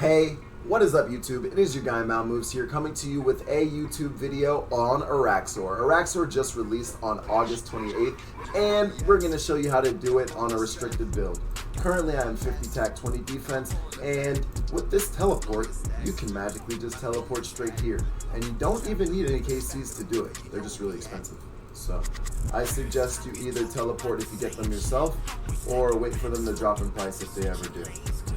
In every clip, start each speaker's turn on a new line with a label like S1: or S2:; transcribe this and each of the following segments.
S1: Hey, what is up YouTube? It is your guy Malmoves here, coming to you with a YouTube video on Araxxor. Araxxor just released on August 28th, and we're going to show you how to do it on a restricted build. Currently I am 50 attack, 20 defense, and with this teleport, you can magically just teleport straight here. And you don't even need any KCs to do it. They're just really expensive. So I suggest you either teleport if you get them yourself, or wait for them to drop in price if they ever do.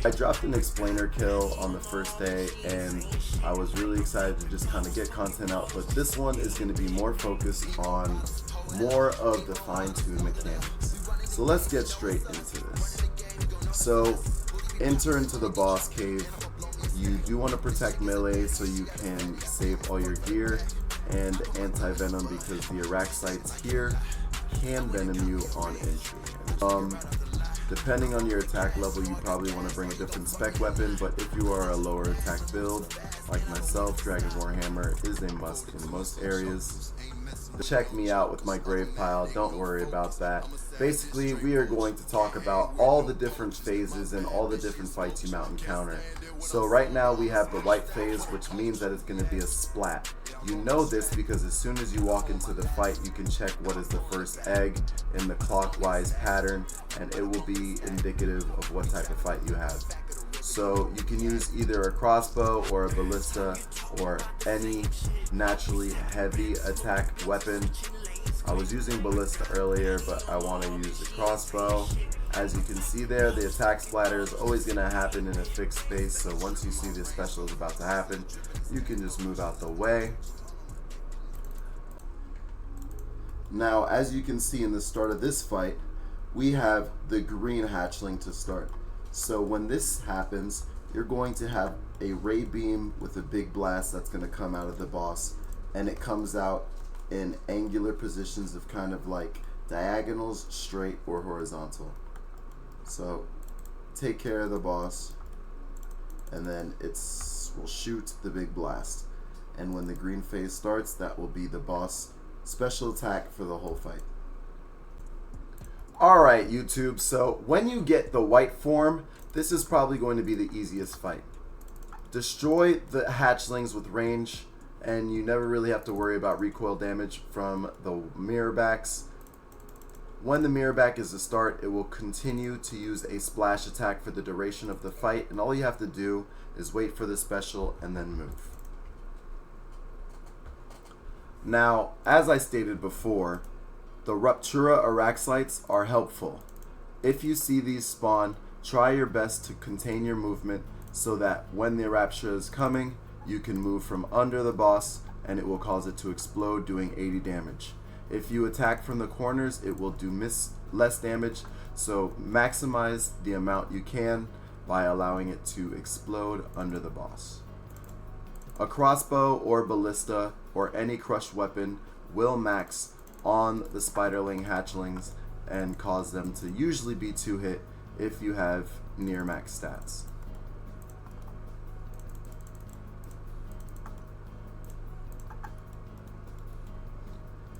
S1: I dropped an explainer kill on the first day and I was really excited to just kind of get content out, but this one is going to be more focused on more of the fine-tuned mechanics. So let's get straight into this. So enter into the boss cave. You do want to protect melee so you can save all your gear and anti-venom, because the Araxxites here can venom you on entry. Depending on your attack level, you probably want to bring a different spec weapon, but if you are a lower attack build, like myself, Dragon Warhammer is a must in most areas. Check me out with my grave pile, don't worry about that. Basically, we are going to talk about all the different phases and all the different fights you might encounter. So right now we have the white phase, which means that it's going to be a splat. You know this because as soon as you walk into the fight, you can check what is the first egg in the clockwise pattern, and it will be indicative of what type of fight you have. So you can use either a crossbow or a ballista or any naturally heavy attack weapon. I was using ballista earlier, but I want to use the crossbow. As you can see there, the attack splatter is always going to happen in a fixed space, so once you see this special is about to happen, you can just move out the way. Now, as you can see in the start of this fight, we have the green hatchling to start. So when this happens, you're going to have a ray beam with a big blast that's going to come out of the boss, and it comes out in angular positions of kind of like diagonals, straight, or horizontal. So take care of the boss, and then will shoot the big blast. And when the green phase starts, that will be the boss special attack for the whole fight. Alright YouTube, so when you get the white form, this is probably going to be the easiest fight. Destroy the hatchlings with range, and you never really have to worry about recoil damage from the mirror backs. When the mirror back is the start, it will continue to use a splash attack for the duration of the fight, and all you have to do is wait for the special and then move. Now, as I stated before, the Ruptura Araxxites are helpful. If you see these spawn, try your best to contain your movement so that when the Araxxor is coming, you can move from under the boss and it will cause it to explode, doing 80 damage. If you attack from the corners, it will do less damage, so maximize the amount you can by allowing it to explode under the boss. A crossbow or ballista or any crushed weapon will max on the spiderling hatchlings and cause them to usually be 2-hit if you have near max stats.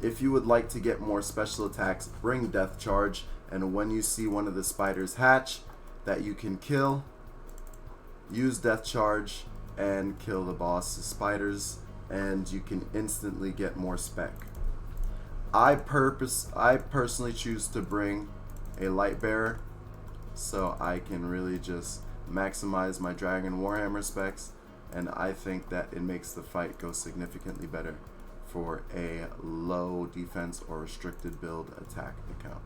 S1: If you would like to get more special attacks, bring Death Charge, and when you see one of the spiders hatch that you can kill, use Death Charge and kill the boss spiders, and you can instantly get more spec. I personally choose to bring a light bearer so I can really just maximize my Dragon Warhammer specs, and I think that it makes the fight go significantly better for a low defense or restricted build attack account.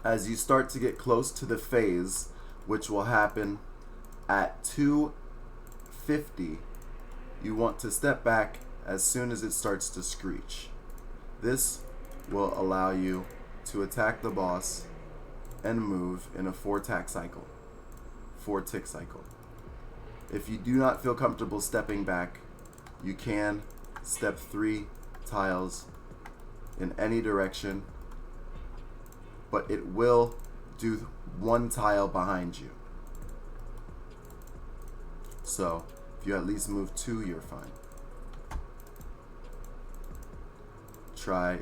S1: As you start to get close to the phase, which will happen at 250, you want to step back as soon as it starts to screech. This will allow you to attack the boss and move in a 4-tick cycle. If you do not feel comfortable stepping back, you can step 3 tiles in any direction, but it will do one tile behind you. So if you at least move 2, you're fine. Try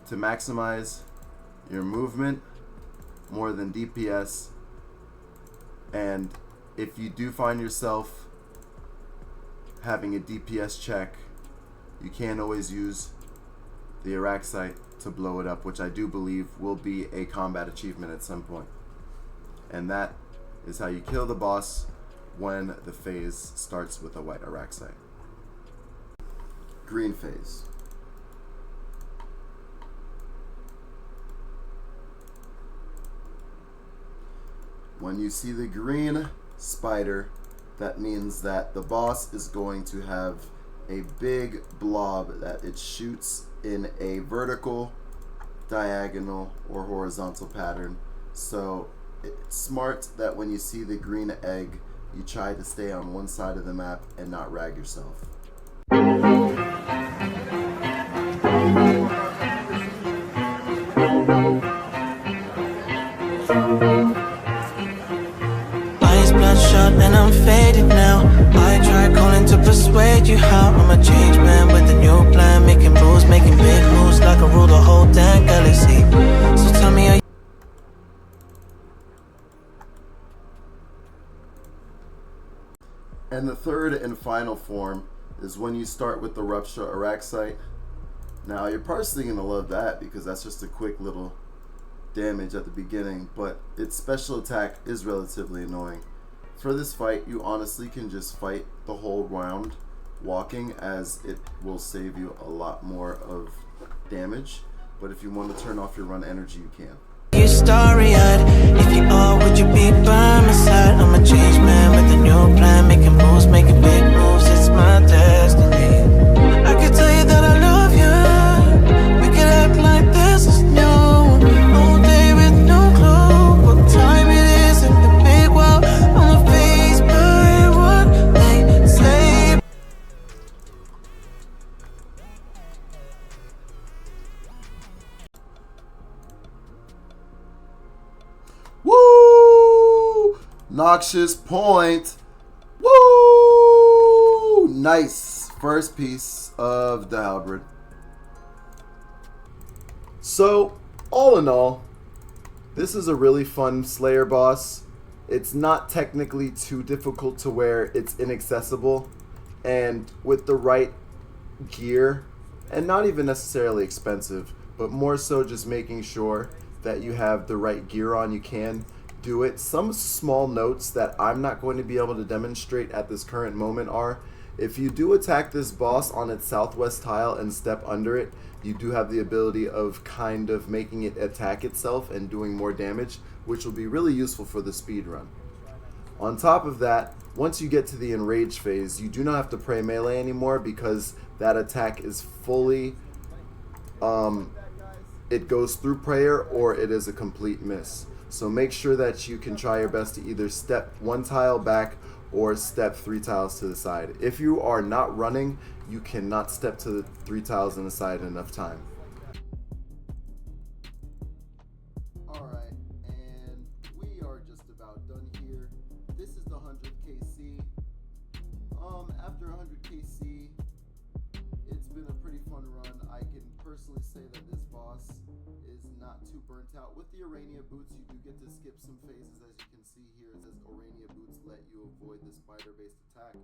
S1: to maximize your movement more than DPS, and if you do find yourself having a DPS check, you can always use the Araxxor to blow it up, which I do believe will be a combat achievement at some point. And that is how you kill the boss when the phase starts with a white Araxxor. Green phase. When you see the green spider, that means that the boss is going to have a big blob that it shoots in a vertical, diagonal, or horizontal pattern. So it's smart that when you see the green egg, you try to stay on one side of the map and not rag yourself.
S2: Eyes bloodshot and I'm faded now. I try calling to persuade you how I'm a changed man with a new plan, making moves, making big moves like I rule the whole damn galaxy. So tell me, are you
S1: And the third and final form is when you start with the Rupture Araxxor. Now you're personally going to love that because that's just a quick little damage at the beginning, but its special attack is relatively annoying. For this fight, you honestly can just fight the whole round walking, as it will save you a lot more of damage. But if you want to turn off your run energy, you can.
S2: starry-eyed? If you are, would you be by my side? I'm a changed man with a new plan, making moves, making big moves. It's my destiny. I could tell you that I love you. We could act like this is new. All day with no clue what time it is in the big world. I'm faced by what they say.
S1: Woo! Noxious point. Woo! Nice. First piece of the halberd. So, all in all, this is a really fun Slayer boss. It's not technically too difficult to where it's inaccessible. And with the right gear, and not even necessarily expensive, but more so just making sure that you have the right gear on, you can do it. Some small notes that I'm not going to be able to demonstrate at this current moment are, if you do attack this boss on its southwest tile and step under it, you do have the ability of kind of making it attack itself and doing more damage, which will be really useful for the speed run. On top of that, once you get to the enraged phase, you do not have to pray melee anymore because that attack is fully it goes through prayer or it is a complete miss. So make sure that you can try your best to either step one tile back or step 3 tiles to the side. If you are not running, you cannot step to the 3 tiles on the side in enough time. Alright, and we are just about done here. This is the 100 KC. After 100 KC, it's been a pretty fun run. I can personally say that this boss is not too burnt out. With the Arania boots, you do get to skip some phases. As you can see here, it says Arania boots let you avoid the spider-based attack.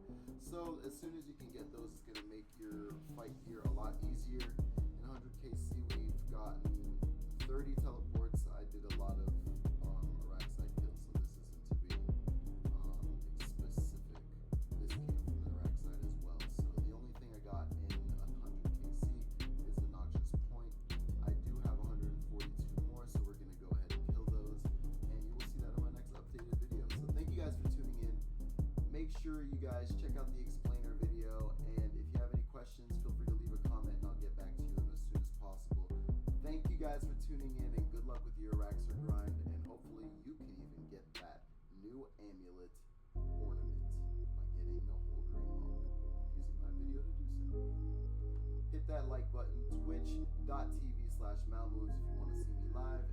S1: So as soon as you can get those, it's going to make your fight gear a lot easier. In 100 KC, we've gotten 30 teleports. I did a lot of Araxxor kills, so this isn't to be specific. This came from the Araxxor as well. So the only thing I got in 100 KC is the Noxious Point. I do have 142 more, so we're going to go ahead and kill those, and you will see that in my next updated video. So thank you guys for tuning in. Make sure you guys check out the explainer video, and if you have any questions, feel free to leave a comment and I'll get back to you as soon as possible. Thank you guys for tuning in, and good luck with your Araxxor grind, and hopefully you can even get that new amulet ornament by getting the whole green mode using my video to do so. that like button, twitch.tv/Malmoves if you want to see me live.